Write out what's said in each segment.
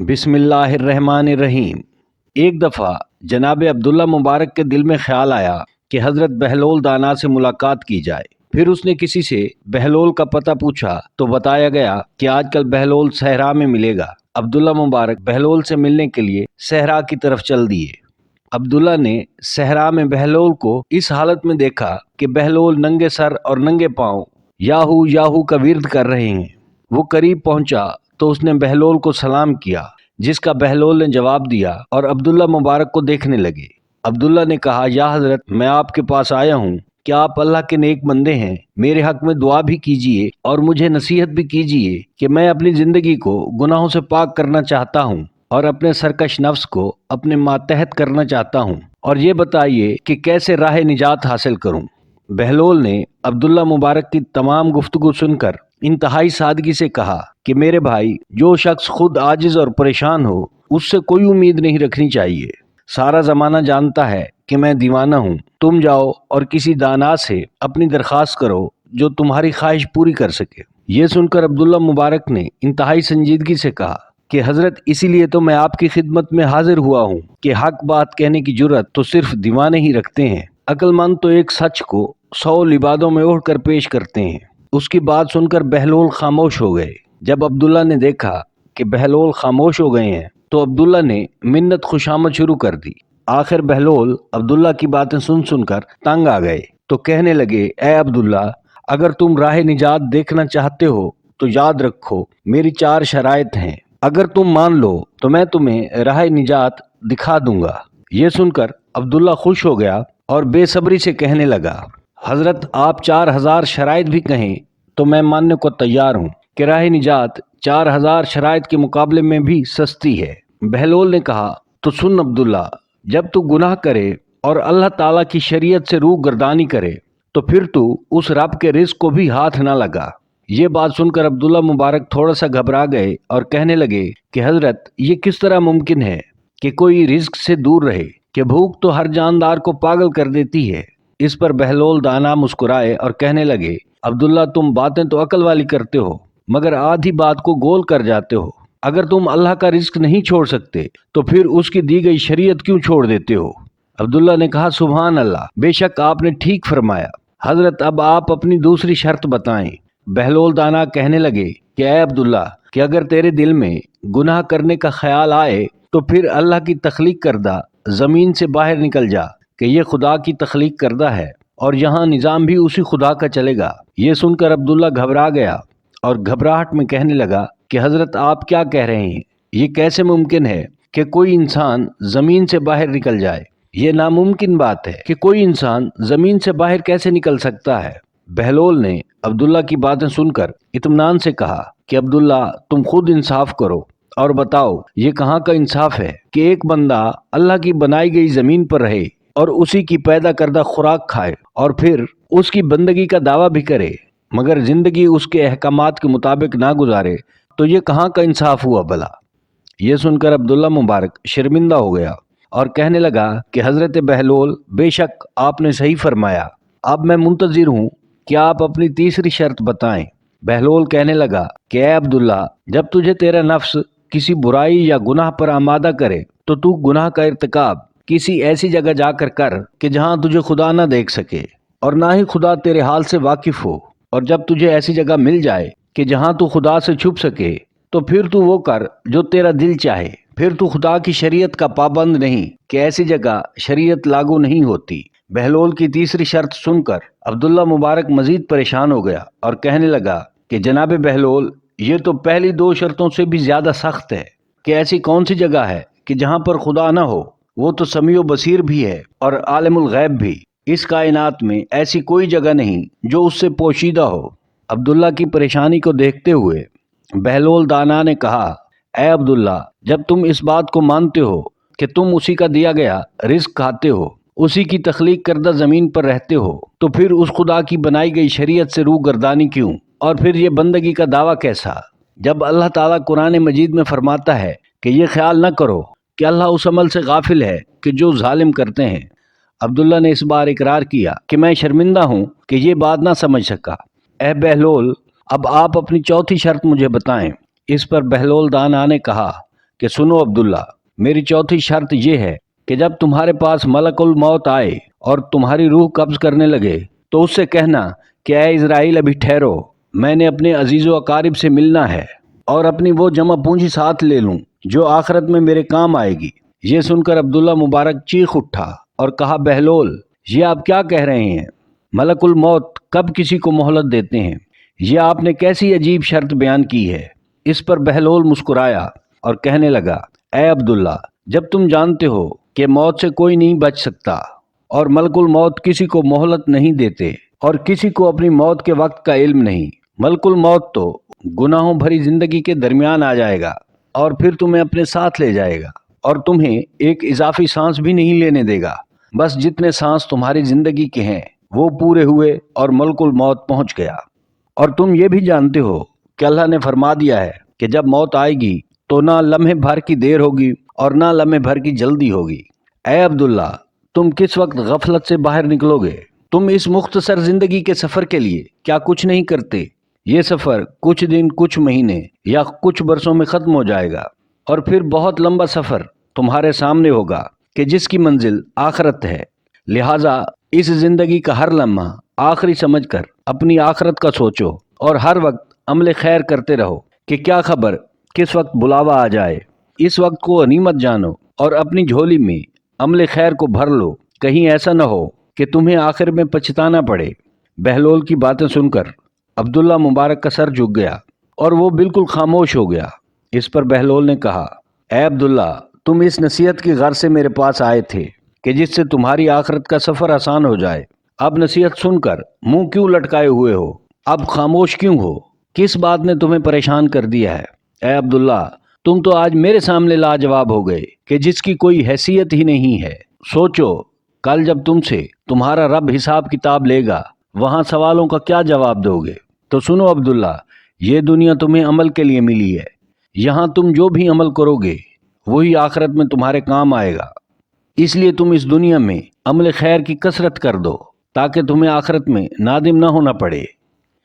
बिस्मिल्लाहिर्रहमानिर्रहीम। एक दफ़ा जनाब अब्दुल्ला मुबारक के दिल में ख्याल आया कि हज़रत बहलोल दाना से मुलाकात की जाए। फिर उसने किसी से बहलोल का पता पूछा तो बताया गया कि आजकल बहलोल सहरा में मिलेगा। अब्दुल्ला मुबारक बहलोल से मिलने के लिए सहरा की तरफ चल दिए। अब्दुल्ला ने सहरा में बहलोल को इस हालत में देखा कि बहलोल नंगे सर और नंगे पांव याहू याहू का विर्द कर रहे हैं। वो करीब पहुंचा तो उसने बहलोल को सलाम किया, जिसका बहलोल ने जवाब दिया और अब्दुल्ला मुबारक को देखने लगे। अब्दुल्ला ने कहा, या हजरत, मैं आपके पास आया हूँ कि आप अल्लाह के नेक बंदे हैं, मेरे हक में दुआ भी कीजिए और मुझे नसीहत भी कीजिए कि मैं अपनी ज़िंदगी को गुनाहों से पाक करना चाहता हूँ और अपने सरकश नफ्स को अपने मातहत करना चाहता हूँ, और ये बताइए कि कैसे राह निजात हासिल करूँ। बहलोल ने अब्दुल्ला मुबारक की तमाम गुफ्तगू सुनकर इंतहाई सादगी से कहा कि मेरे भाई, जो शख्स खुद आजिज और परेशान हो उससे कोई उम्मीद नहीं रखनी चाहिए। सारा ज़माना जानता है कि मैं दीवाना हूँ। तुम जाओ और किसी दाना से अपनी दरख्वास्त करो जो तुम्हारी ख्वाहिश पूरी कर सके। ये सुनकर अब्दुल्ला मुबारक ने इंतहाई संजीदगी से कहा कि हजरत, इसीलिए तो मैं आपकी खिदमत में हाजिर हुआ हूँ कि हक बात कहने की जुर्रत तो सिर्फ दीवाने ही रखते हैं। अक्लमंद तो एक सच को 100 लिबादों में ओढ़ कर पेश करते हैं। उसकी बात सुनकर बहलोल खामोश हो गए। जब अब्दुल्ला ने देखा कि बहलोल खामोश हो गए हैं तो अब्दुल्ला ने मिन्नत खुशामद शुरू कर दी। आखिर बहलोल अब्दुल्ला की बातें सुन सुनकर तंग आ गए तो कहने लगे, ए अब्दुल्ला, अगर तुम राह निजात देखना चाहते हो तो याद रखो, मेरी 4 शराइत हैं। अगर तुम मान लो तो मैं तुम्हें राह निजात दिखा दूंगा। ये सुनकर अब्दुल्ला खुश हो गया और बेसब्री से कहने लगा, हजरत, आप 4000 शराइत भी कहें तो मैं मानने को तैयार हूँ कि राह निजात 4000 शराइत के मुकाबले में भी सस्ती है। बहलोल ने कहा, तो सुन अब्दुल्ला, जब तू गुनाह करे और अल्लाह ताला की शरीयत से रूह गर्दानी करे तो फिर तू उस रब के रिज़्क को भी हाथ ना लगा। ये बात सुनकर अब्दुल्ला मुबारक थोड़ा सा घबरा गए और कहने लगे कि हजरत, ये किस तरह मुमकिन है कि कोई रिज़्क से दूर रहे, कि भूख तो हर जानदार को पागल कर देती है। इस पर बहलोल दाना मुस्कुराए और कहने लगे, अब्दुल्ला, तुम बातें तो अकल वाली करते हो मगर आधी बात को गोल कर जाते हो। अगर तुम अल्लाह का रिज़्क नहीं छोड़ सकते तो फिर उसकी दी गई शरीयत क्यों छोड़ देते हो। अब्दुल्ला ने कहा, सुभान अल्लाह, बेशक आपने ठीक फरमाया। हजरत, अब आप अपनी दूसरी शर्त बताएं। बहलोल दाना कहने लगे कि ऐ अब्दुल्ला, कि अगर तेरे दिल में गुनाह करने का ख्याल आए तो फिर अल्लाह की तख्लीक करदा ज़मीन से बाहर निकल जा कि ये खुदा की तख्लीक करदा है और यहाँ निज़ाम भी उसी खुदा का चलेगा। ये सुनकर अब्दुल्ला घबरा गया और घबराहट में कहने लगा कि हजरत, आप क्या कह रहे हैं? ये कैसे मुमकिन है कि कोई इंसान ज़मीन से बाहर निकल जाए? ये नामुमकिन बात है कि कोई इंसान ज़मीन से बाहर कैसे निकल सकता है। बहलोल ने अब्दुल्ला की बातें सुनकर इत्मीनान से कहा कि अब्दुल्ला, तुम खुद इंसाफ करो और बताओ, ये कहाँ का इंसाफ है कि एक बंदा अल्लाह की बनाई गई ज़मीन पर रहे और उसी की पैदा करदा खुराक खाए और फिर उसकी बंदगी का दावा भी करे मगर ज़िंदगी उसके अहकामात के मुताबिक ना गुजारे, तो ये कहाँ का इंसाफ हुआ भला। ये सुनकर अब्दुल्ला मुबारक शर्मिंदा हो गया और कहने लगा कि हज़रत बहलोल, बेशक आपने सही फरमाया। अब मैं मुंतज़िर हूँ कि आप अपनी तीसरी शर्त बताएं। बहलोल कहने लगा कि ए अब्दुल्ला, जब तुझे तेरा नफ्स किसी बुराई या गुनाह पर आमादा करे तो तू गुनाह का इर्तिकाब किसी ऐसी जगह जाकर कर कि जहाँ तुझे खुदा ना देख सके और ना ही खुदा तेरे हाल से वाकिफ हो, और जब तुझे ऐसी जगह मिल जाए कि जहाँ तू खुदा से छुप सके तो फिर तू वो कर जो तेरा दिल चाहे। फिर तू खुदा की शरीयत का पाबंद नहीं कि ऐसी जगह शरीयत लागू नहीं होती। बहलोल की तीसरी शर्त सुनकर अब्दुल्ला मुबारक मजीद परेशान हो गया और कहने लगा कि जनाब बहलोल, ये तो पहली 2 शर्तों से भी ज़्यादा सख्त है कि ऐसी कौन सी जगह है कि जहाँ पर खुदा ना हो। वो तो समीओ बसीर भी है और आलिमुल गैब भी। इस कायनात में ऐसी कोई जगह नहीं जो उससे पोशीदा हो। अब्दुल्ला की परेशानी को देखते हुए बहलोल दाना ने कहा, ए अब्दुल्ला, जब तुम इस बात को मानते हो कि तुम उसी का दिया गया रिज़्क खाते हो, उसी की तख्लीक करदा ज़मीन पर रहते हो, तो फिर उस खुदा की बनाई गई शरीयत से रूह गर्दानी क्यों, और फिर ये बंदगी का दावा कैसा, जब अल्लाह ताला कुरान मजीद में फरमाता है कि ये ख्याल न करो कि अल्लाह उस अमल से गाफिल है कि जो जालिम करते हैं। अब्दुल्ला ने इस बार इकरार किया कि मैं शर्मिंदा हूँ कि ये बात ना समझ सका। ए बहलोल, अब आप अपनी चौथी शर्त मुझे बताएं। इस पर बहलोल दाना ने कहा कि सुनो अब्दुल्ला, मेरी चौथी शर्त यह है कि जब तुम्हारे पास मलकुल मौत आए और तुम्हारी रूह कब्ज करने लगे तो उससे कहना कि ऐ इज़राइल अभी ठहरो, मैंने अपने अजीज़ो अकारिब से मिलना है और अपनी वो जमा पूंजी साथ ले लूं जो आखिरत में मेरे काम आएगी। ये सुनकर अब्दुल्ला मुबारक चीख उठा और कहा, बहलोल, ये आप क्या कह रहे हैं? मलकुल मौत कब किसी को मोहलत देते हैं? ये आपने कैसी अजीब शर्त बयान की है? इस पर बहलोल मुस्कुराया और कहने लगा, ऐ अब्दुल्ला, जब तुम जानते हो कि मौत से कोई नहीं बच सकता और मलकुल मौत किसी को मोहलत नहीं देते और किसी को अपनी मौत के वक्त का इल्म नहीं, मलकुल मौत तो गुनाहों भरी जिंदगी के दरमियान आ जाएगा और फिर तुम्हें अपने साथ ले जाएगा और तुम्हें एक इजाफी सांस भी नहीं लेने देगा। बस जितने सांस तुम्हारी जिंदगी के हैं वो पूरे हुए और मलकुल मौत पहुंच गया। और तुम ये भी जानते हो कि अल्लाह ने फरमा दिया है कि जब मौत आएगी तो ना लम्हे भर की देर होगी और ना लम्हे भर की जल्दी होगी। ऐ अब्दुल्ला, तुम किस वक्त गफलत से बाहर निकलोगे? तुम इस मुख्तसर जिंदगी के सफर के लिए क्या कुछ नहीं करते? ये सफर कुछ दिन, कुछ महीने या कुछ बरसों में खत्म हो जाएगा और फिर बहुत लंबा सफर तुम्हारे सामने होगा कि जिसकी मंजिल आखिरत है। लिहाजा इस जिंदगी का हर लम्हा आखिरी समझकर अपनी आखिरत का सोचो और हर वक्त अमल खैर करते रहो कि क्या खबर किस वक्त बुलावा आ जाए। इस वक्त को गनीमत जानो और अपनी झोली में अमल खैर को भर लो, कहीं ऐसा न हो कि तुम्हें आखिर में पछताना पड़े। बहलोल की बातें सुनकर अब्दुल्ला मुबारक का सर झुक गया और वो बिल्कुल खामोश हो गया। इस पर बहलोल ने कहा, ऐ अब्दुल्ला, तुम इस नसीहत की गर्ज से मेरे पास आए थे कि जिससे तुम्हारी आखिरत का सफ़र आसान हो जाए। अब नसीहत सुनकर मुंह क्यों लटकाए हुए हो? अब खामोश क्यों हो? किस बात ने तुम्हें परेशान कर दिया है? ऐ अब्दुल्ला, तुम तो आज मेरे सामने लाजवाब हो गए कि जिसकी कोई हैसियत ही नहीं है। सोचो, कल जब तुमसे तुम्हारा रब हिसाब किताब लेगा, वहां सवालों का क्या जवाब दोगे? तो सुनो अब्दुल्ला, ये दुनिया तुम्हें अमल के लिए मिली है। यहाँ तुम जो भी अमल करोगे वही आखिरत में तुम्हारे काम आएगा। इसलिए तुम इस दुनिया में अमल खैर की कसरत कर दो ताकि तुम्हें आखिरत में नादिम न होना पड़े।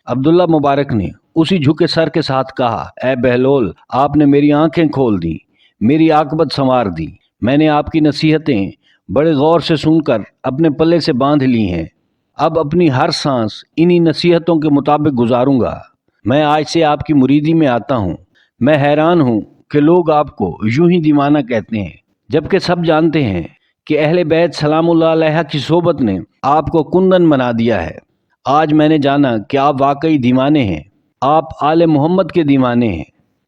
अब्दुल्ला मुबारक ने उसी झुके सर के साथ कहा, ऐ बहलोल, आपने मेरी आंखें खोल दी, मेरी आकबत संवार दी। मैंने आपकी नसीहतें बड़े गौर से सुनकर अपने पल्ले से बांध ली हैं। अब अपनी हर सांस इन्हीं नसीहतों के मुताबिक गुजारूंगा। मैं आज से आपकी मुरीदी में आता हूँ। मैं हैरान हूँ कि लोग आपको यूं ही दीवाना कहते हैं, जबकि सब जानते हैं कि अहले बैत सलामुल्लाह अलैहा की सोबत ने आपको कुंदन बना दिया है। आज मैंने जाना कि आप वाकई दीवाने हैं, आप आले मोहम्मद के दीवाने हैं।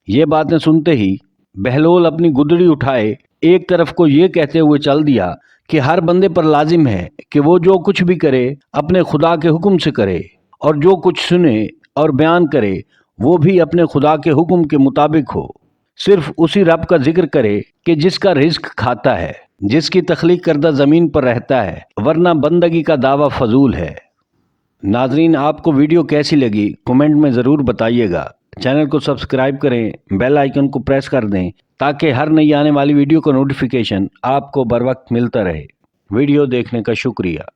ये बातें सुनते ही बहलोल अपनी गुदड़ी उठाए एक तरफ को ये कहते हुए चल दिया कि हर बंदे पर लाजिम है कि वो जो कुछ भी करे अपने खुदा के हुक्म से करे और जो कुछ सुने और बयान करे वो भी अपने खुदा के हुक्म के मुताबिक हो। सिर्फ उसी रब का जिक्र करे कि जिसका रिज्क खाता है, जिसकी तख्लीक करदा ज़मीन पर रहता है, वरना बंदगी का दावा फजूल है। नाजरीन, आपको वीडियो कैसी लगी कमेंट में ज़रूर बताइएगा। चैनल को सब्सक्राइब करें, बेल आइकन को प्रेस कर दें ताकि हर नई आने वाली वीडियो का नोटिफिकेशन आपको बर वक्त मिलता रहे। वीडियो देखने का शुक्रिया।